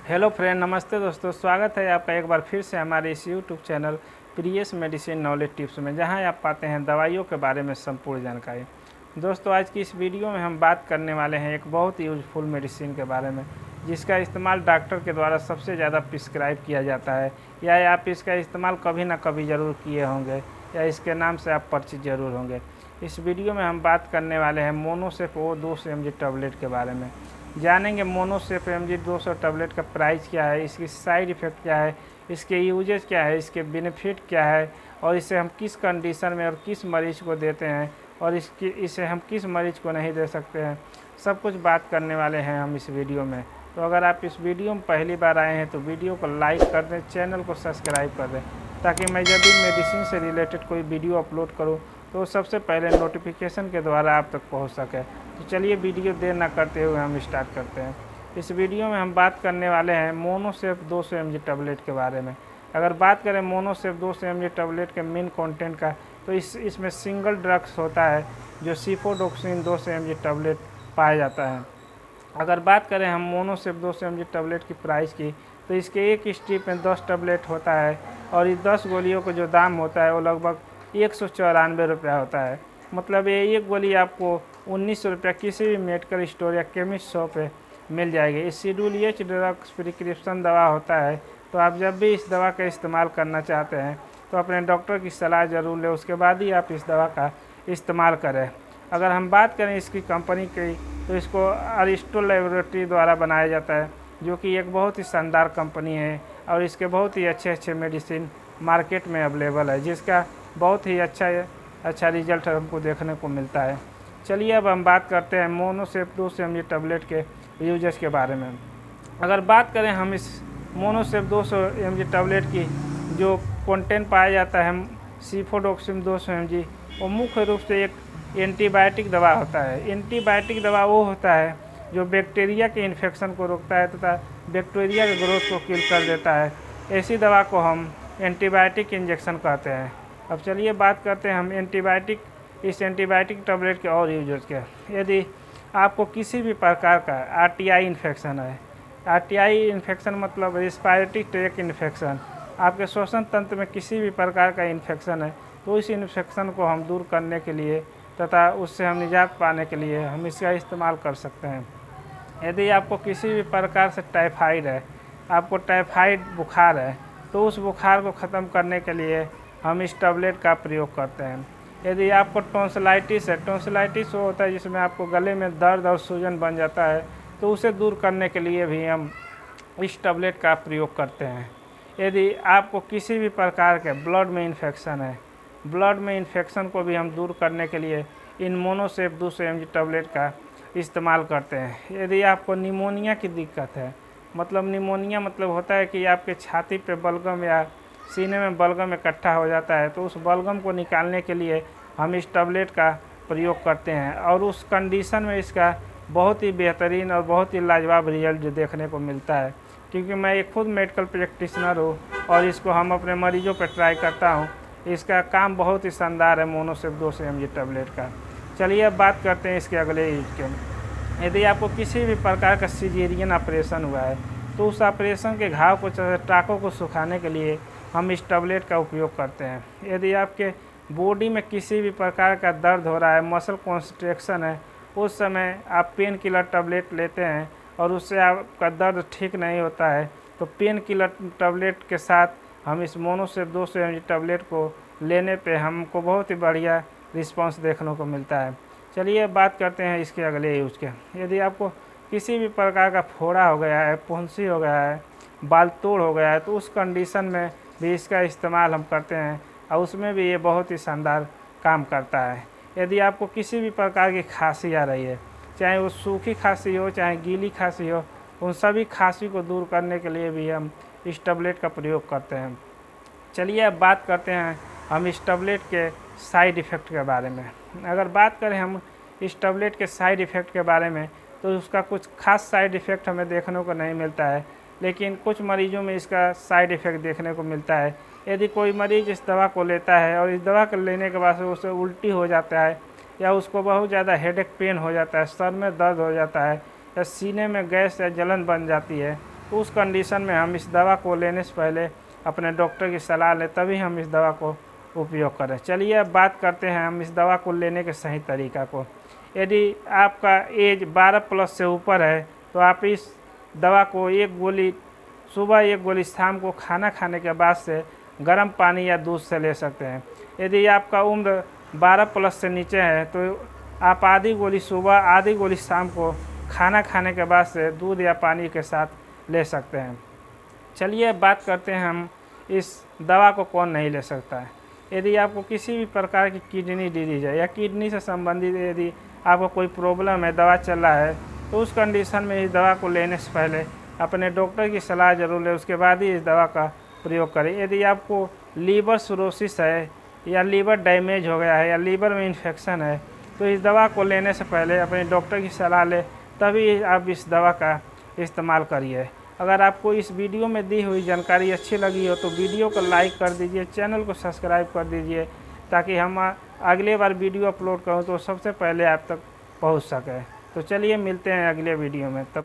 Hello friend, नमस्ते दोस्तों। स्वागत है आपका एक बार फिर से हमारे इस YouTube channel Priyas medicine knowledge tips में, जहां आप पाते हैं दवाइयों के बारे में संपूर्ण जानकारी। दोस्तों, आज की इस वीडियो में हम बात करने वाले हैं एक बहुत ही यूजफुल मेडिसिन के बारे में, जिसका इस्तेमाल डॉक्टर के द्वारा सबसे ज़्यादा प्रिस्क्राइब किया जाता है, या आप इसका इस्तेमाल कभी ना कभी ज़रूर किए होंगे, या इसके नाम से आप परिचित ज़रूर होंगे। इस वीडियो में हम बात करने वाले हैं मोनोसेप ओ 200 mg टैबलेट के बारे में। जानेंगे मोनोसेप mg 200 टैबलेट का प्राइस क्या है, इसकी साइड इफ़ेक्ट क्या है, इसके यूजेज क्या है, इसके बेनिफिट क्या है, और इसे हम किस कंडीशन में और किस मरीज़ को देते हैं, और इसे हम किस मरीज़ को नहीं दे सकते हैं। सब कुछ बात करने वाले हैं हम इस वीडियो में। तो अगर आप इस वीडियो में पहली बार आए हैं तो वीडियो को लाइक कर दें, चैनल को सब्सक्राइब कर दें, ताकि मैं जब भी मेडिसिन से रिलेटेड कोई वीडियो अपलोड करूँ तो सबसे पहले नोटिफिकेशन के द्वारा आप तक पहुंच सके। तो चलिए वीडियो देर ना करते हुए हम स्टार्ट करते हैं। इस वीडियो में हम बात करने वाले हैं मोनोसेप 200 mg टैबलेट के बारे में। अगर बात करें मोनोसेप 200 mg टैबलेट के मेन कंटेंट का, तो इसमें सिंगल ड्रग्स होता है जो सिफोडोक्सिन 200 mg टैबलेट पाया जाता है। अगर बात करें हम मोनोसेप 200 mg टैबलेट की प्राइस की, तो इसके एक स्ट्रिप में 10 टैबलेट होता है, और इस 10 गोलियों का जो दाम होता है वो लगभग 194 रुपया होता है। मतलब ये एक गोली आपको 1900 रुपया किसी भी मेडिकल स्टोर या केमिस्ट शॉप पे मिल जाएगी। इस शेड्यूल एच ड्रग्स प्रिस्क्रिप्शन दवा होता है, तो आप जब भी इस दवा का इस्तेमाल करना चाहते हैं तो अपने डॉक्टर की सलाह ज़रूर लें, उसके बाद ही आप इस दवा का इस्तेमाल करें। अगर हम बात करें इसकी कंपनी की, तो इसको अरिस्टो लेबोरेटरी द्वारा बनाया जाता है, जो कि एक बहुत ही शानदार कंपनी है, और इसके बहुत ही अच्छे मेडिसिन मार्केट में अवेलेबल है, जिसका बहुत ही अच्छा रिजल्ट हमको देखने को मिलता है। चलिए अब हम बात करते हैं मोनोसेप 200 mg टैबलेट के यूजेस के बारे में। अगर बात करें हम इस मोनोसेप 200 mg टैबलेट की जो कंटेंट पाया जाता है सिफोडोक्सिन 200 mg, वो मुख्य रूप से एक एंटीबायोटिक दवा होता है। एंटीबायोटिक दवा वो होता है जो बैक्टीरिया के इन्फेक्शन को रोकता है तथा बैक्टीरिया के ग्रोथ को किल कर देता है। ऐसी दवा को हम एंटीबायोटिक इंजेक्शन कहते हैं। अब चलिए बात करते हैं हम इस एंटीबायोटिक टैबलेट के और यूजेस के। यदि आपको किसी भी प्रकार का आरटीआई इन्फेक्शन है, आरटीआई इन्फेक्शन मतलब रेस्पिरेटरी ट्रैक्ट इन्फेक्शन, आपके श्वसन तंत्र में किसी भी प्रकार का इन्फेक्शन है, तो इस इन्फेक्शन को हम दूर करने के लिए तथा उससे हम निजात पाने के लिए हम इसका इस्तेमाल कर सकते हैं। यदि आपको किसी भी प्रकार से टाइफाइड है, आपको टाइफाइड बुखार है, तो उस बुखार को ख़त्म करने के लिए हम इस टैबलेट का प्रयोग करते हैं। यदि आपको टॉन्सिलाइटिस है, टॉन्सिलाइटिस वो होता है जिसमें आपको गले में दर्द और सूजन बन जाता है, तो उसे दूर करने के लिए भी हम इस टैबलेट का प्रयोग करते हैं। यदि आपको किसी भी प्रकार के ब्लड में इन्फेक्शन है, ब्लड में इन्फेक्शन को भी हम दूर करने के लिए इन मोनोसेप 200 mg टैबलेट का इस्तेमाल करते हैं। यदि आपको निमोनिया की दिक्कत है, मतलब निमोनिया मतलब होता है कि आपके छाती पे बलगम या सीने में बलगम इकट्ठा हो जाता है, तो उस बलगम को निकालने के लिए हम इस टैबलेट का प्रयोग करते हैं, और उस कंडीशन में इसका बहुत ही बेहतरीन और बहुत ही लाजवाब रिजल्ट देखने को मिलता है। क्योंकि मैं एक खुद मेडिकल प्रैक्टिशनर हूँ और इसको हम अपने मरीजों पर ट्राई करता हूँ। इसका काम बहुत ही शानदार है मोनोसेप 200 mg टैबलेट का। चलिए अब बात करते हैं इसके अगले यूज के। यदि आपको किसी भी प्रकार का सिजेरियन ऑपरेशन हुआ है, तो उस ऑपरेशन के घाव को टाँकों को सुखाने के लिए हम इस टैबलेट का उपयोग करते हैं। यदि आपके बॉडी में किसी भी प्रकार का दर्द हो रहा है, मसल कॉन्स्ट्रिक्शन है, उस समय आप पेन किलर टैबलेट लेते हैं और उससे आपका दर्द ठीक नहीं होता है, तो पेन किलर टैबलेट के साथ हम इस मोनोसेप 200 mg टैबलेट को लेने पे हमको बहुत ही बढ़िया रिस्पांस देखने को मिलता है। चलिए बात करते हैं इसके अगले यूज के। यदि आपको किसी भी प्रकार का फोड़ा हो गया है, फुंसी हो गया है, बाल तोड़ हो गया है, तो उस कंडीशन में भी इसका इस्तेमाल हम करते हैं, और उसमें भी ये बहुत ही शानदार काम करता है। यदि आपको किसी भी प्रकार की खांसी आ रही है, चाहे वो सूखी खांसी हो चाहे गीली खांसी हो, उन सभी खांसी को दूर करने के लिए भी हम इस टैबलेट का प्रयोग करते हैं। चलिए अब बात करते हैं हम इस टैबलेट के साइड इफ़ेक्ट के बारे में। अगर बात करें हम इस टैबलेट के साइड इफ़ेक्ट के बारे में, तो उसका कुछ खास साइड इफ़ेक्ट हमें देखने को नहीं मिलता है, लेकिन कुछ मरीजों में इसका साइड इफ़ेक्ट देखने को मिलता है। यदि कोई मरीज़ इस दवा को लेता है और इस दवा को लेने के बाद उसे उल्टी हो जाता है, या उसको बहुत ज़्यादा हेडेक पेन हो जाता है, सर में दर्द हो जाता है, या सीने में गैस या जलन बन जाती है, तो उस कंडीशन में हम इस दवा को लेने से पहले अपने डॉक्टर की सलाह लें, तभी हम इस दवा को उपयोग करें। चलिए अब बात करते हैं हम इस दवा को लेने के सही तरीका को। यदि आपका एज 12+ से ऊपर है तो आप इस दवा को 1 गोली सुबह, 1 गोली शाम को खाना खाने के बाद से गर्म पानी या दूध से ले सकते हैं। यदि आपका उम्र 12+ से नीचे है तो आप आधी गोली सुबह, आधी गोली शाम को खाना खाने के बाद से दूध या पानी के साथ ले सकते हैं। चलिए बात करते हैं हम इस दवा को कौन नहीं ले सकता है। यदि आपको किसी भी प्रकार की किडनी डिजीज है या किडनी से संबंधित यदि आपको कोई प्रॉब्लम है, दवा चल रहा है, तो उस कंडीशन में इस दवा को लेने से पहले अपने डॉक्टर की सलाह जरूर लें, उसके बाद ही इस दवा का प्रयोग करें। यदि आपको लीवर सिरोसिस है या लीवर डैमेज हो गया है या लीवर में इन्फेक्शन है तो इस दवा को लेने से पहले अपने डॉक्टर की सलाह लें, तभी आप इस दवा का इस्तेमाल करिए। अगर आपको इस वीडियो में दी हुई जानकारी अच्छी लगी हो तो वीडियो को लाइक कर दीजिए, चैनल को सब्सक्राइब कर दीजिए, ताकि हम अगले बार वीडियो अपलोड करूं तो सबसे पहले आप तक पहुंच सके। तो चलिए मिलते हैं अगले वीडियो में, तब